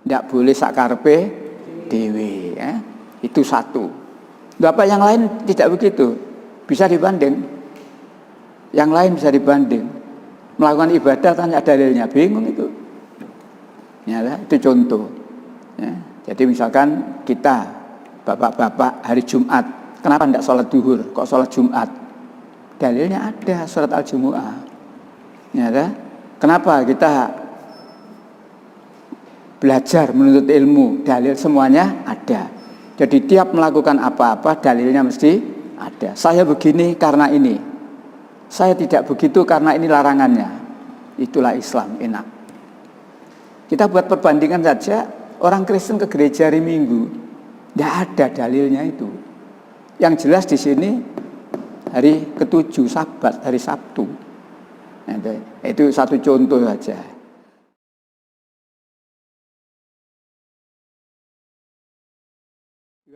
Tidak boleh sakarpe dewe, ya. Itu satu. Bapak yang lain tidak begitu, bisa dibanding. Yang lain bisa dibanding. Melakukan ibadah tanya dalilnya, bingung itu. Ya, itu contoh. Ya. Jadi misalkan kita bapak-bapak hari Jumat, kenapa tidak sholat duhur, kok sholat Jumat? Dalilnya ada, surat Al-Jumu'ah. Ya, kenapa kita belajar menuntut ilmu, dalil semuanya ada. Jadi tiap melakukan apa-apa dalilnya mesti ada. Saya begini karena ini, saya tidak begitu karena ini larangannya. Itulah Islam, enak. Kita buat perbandingan saja, orang Kristen ke gereja hari Minggu, tidak ada dalilnya itu. Yang jelas di sini hari ke-7 Sabat, hari Sabtu. Itu satu contoh saja.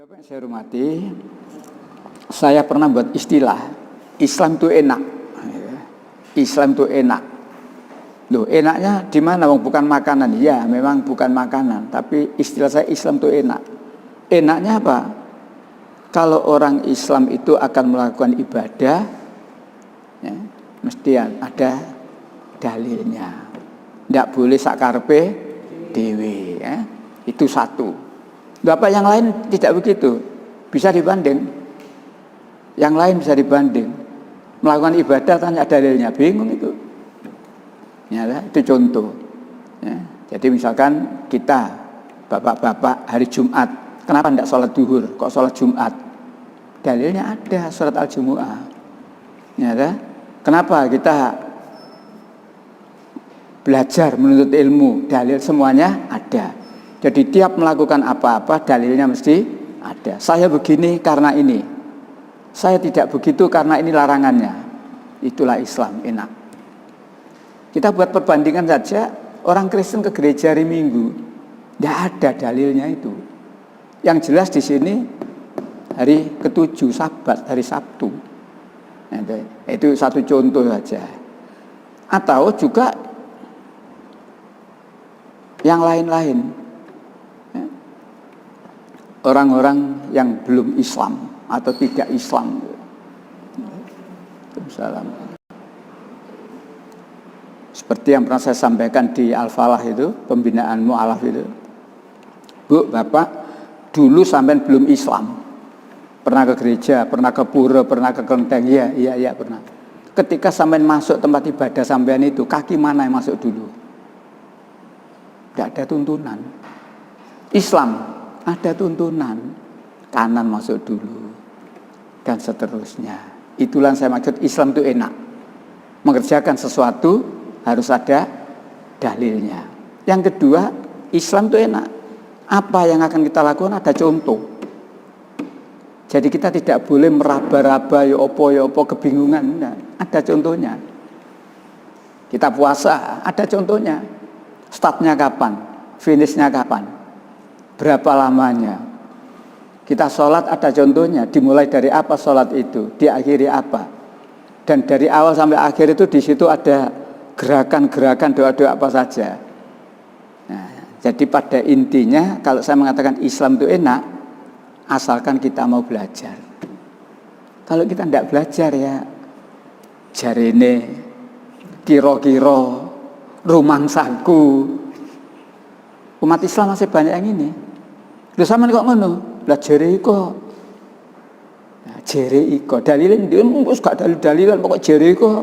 Bapak yang saya hormati, saya pernah buat istilah Islam itu enak. Islam itu enak. Loh, enaknya di mana? Bukan makanan. Ya, memang bukan makanan, tapi istilah saya Islam itu enak. Enaknya apa? Kalau orang Islam itu akan melakukan ibadah, ya, mesti ada dalilnya. Tidak boleh sakarpe dewe, ya. Itu satu. Bapak yang lain tidak begitu, bisa dibanding. Yang lain bisa dibanding. Melakukan ibadah tanya dalilnya, bingung itu. Ya, itu contoh. Ya. Jadi misalkan kita bapak-bapak hari Jumat, kenapa tidak sholat duhur, kok sholat Jumat? Dalilnya ada, surat Al-Jumu'ah. Ya, kenapa kita belajar menuntut ilmu, dalil semuanya ada. Jadi tiap melakukan apa-apa dalilnya mesti ada. Saya begini karena ini, saya tidak begitu karena ini larangannya. Itulah Islam, enak. Kita buat perbandingan saja, orang Kristen ke gereja hari Minggu, tidak ada dalilnya itu. Yang jelas di sini hari ke-7 Sabat, hari Sabtu. Itu satu contoh saja. Atau juga yang lain-lain. Orang-orang yang belum Islam atau tidak Islam. Assalamualaikum. Seperti yang pernah saya sampaikan di Al-Falah itu, pembinaan mu'alaf itu. Bu, Bapak, dulu sampai belum Islam. Pernah ke gereja, pernah ke pura, pernah ke kelenteng. Iya, pernah. Ketika sampai masuk tempat ibadah sampean itu, kaki mana yang masuk dulu? Tidak ada tuntunan. Islam ada tuntunan, kanan masuk dulu, dan seterusnya. Itulah saya maksud Islam itu enak. Mengerjakan sesuatu harus ada dalilnya. Yang kedua, Islam itu enak. Apa yang akan kita lakukan ada contoh. Jadi kita tidak boleh meraba-raba ya opo kebingungan. Nah, ada contohnya. Kita puasa, ada contohnya. Startnya kapan? Finishnya kapan? Berapa lamanya? Kita sholat ada contohnya. Dimulai dari apa sholat itu? Diakhiri apa? Dan dari awal sampai akhir itu di situ ada gerakan-gerakan doa-doa apa saja. Nah, jadi pada intinya kalau saya mengatakan Islam itu enak, asalkan kita mau belajar. Kalau kita tidak belajar ya jarene kira-kira rumangsaku. Umat Islam masih banyak yang ini. Lho sampean kok ngono? Lah jere iko. Nah, jere iko dalilin dia wis gak dalil-dalilan pokok jere iko.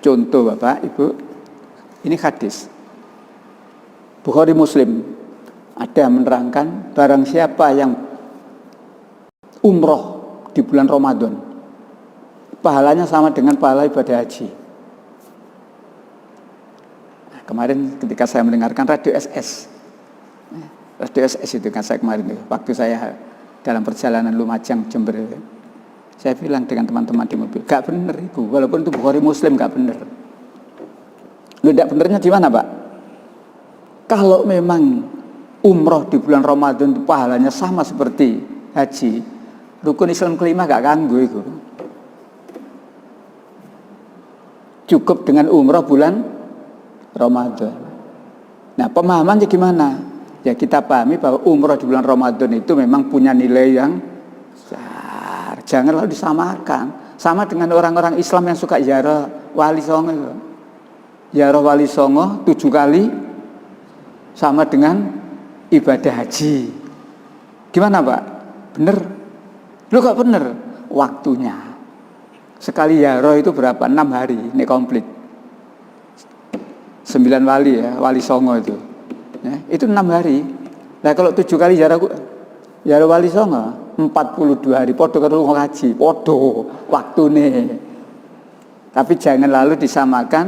Contoh Bapak, Ibu, ini hadis Bukhari Muslim ada menerangkan barang siapa yang umroh di bulan Ramadan, pahalanya sama dengan pahala ibadah haji. Nah, kemarin ketika saya mendengarkan Radio SS itu kan saya kemarin waktu saya dalam perjalanan Lumajang Jember, saya bilang dengan teman-teman di mobil, gak bener itu, walaupun itu Bukhari Muslim gak bener. Lu gak benernya di mana Pak? Kalau memang umroh di bulan Ramadan itu pahalanya sama seperti haji, rukun Islam kelima gak ganggu itu. Cukup dengan umroh bulan Ramadan. Nah, pemahamannya gimana? Ya kita pahami bahwa umroh di bulan Ramadan itu memang punya nilai yang besar. Jangan lalu disamakan. Sama dengan orang-orang Islam yang suka ziarah Wali Songo itu. Ziarah Wali Songo 7 kali sama dengan ibadah haji. Gimana Pak? Bener? Lu kok bener? Waktunya. Sekali ziarah itu berapa? 6 hari. Ini komplit. 9 wali ya, Wali Songo itu. Ya, itu 6 hari. Nah kalau 7 kali ziarah Wali Songo 42 hari. Podo karo ngaji, podo waktune. Tapi jangan lalu disamakan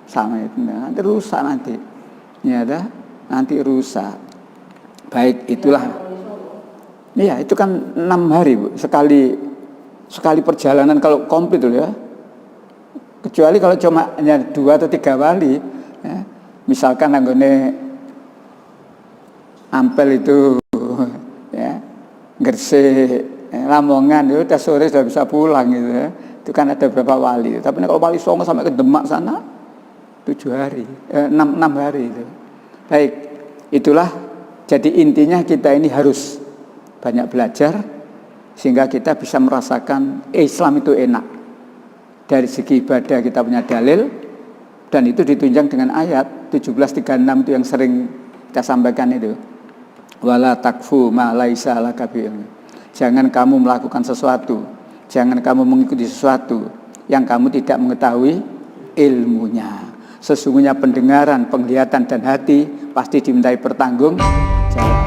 sama itu. Nanti rusak nanti. Ya dah, nanti rusak. Baik, itulah. Iya, itu kan 6 hari, Bu. Sekali perjalanan kalau komplit dulu ya. Kecuali kalau cuma hanya 2 atau 3 wali, ya. Misalkan anggone Ampel itu ya, Gresik, Lamongan itu udah sore sudah bisa pulang gitu ya. Itu kan ada beberapa wali. Tapi kalau Wali Songo sampai ke Demak sana 7 hari, 6 hari itu. Baik, itulah jadi intinya kita ini harus banyak belajar sehingga kita bisa merasakan Islam itu enak. Dari segi ibadah kita punya dalil dan itu ditunjang dengan ayat 1736 itu yang sering kita sampaikan itu. Wala takfu ma laisa laka bi ilm. Jangan kamu melakukan sesuatu, jangan kamu mengikuti sesuatu yang kamu tidak mengetahui ilmunya. Sesungguhnya pendengaran, penglihatan dan hati pasti dimintai pertanggungjawaban.